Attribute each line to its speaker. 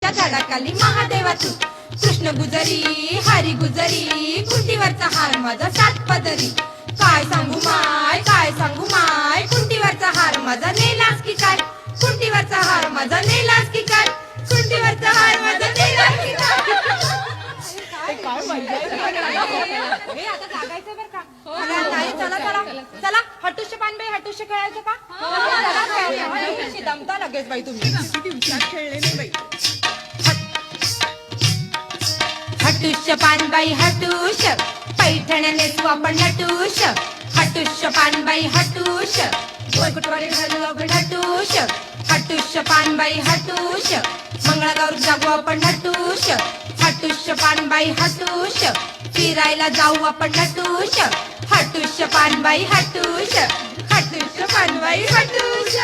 Speaker 1: पिंपळाच्या झाडाखाली महादेवा तू कृष्ण गुजरी हरी गुजरी कुंटीवरचा हार माझा सात पदरी काय सांगू माय कुंटीवरचा हार माझा नेलास की काय कुंटीवरचा हार माझा नेलास की काय कुंटीवरचा हार माझा नेलास की काय आता जागायचं बरं का नाही चला चला चला हटुष्य पानबाई हटुष्य खेळायचं का चला दमता लगेच बाई तुम्ही खेळले नाही बाई हटुष्य पानबाई हटुष पैठण्या नेसू आपण नटुष हटुष्य पानबाई हटुष गोलकुटवारी घालू आपण हटुष हटुष्य पानबाई हटुष मंगळागौर जागू आपण हटुष हटुष्य पानबाई हटुष फिरायला जाऊ आपण हटुष हटुष्य पानबाई हटुष हटुष्य पानबाई हटुष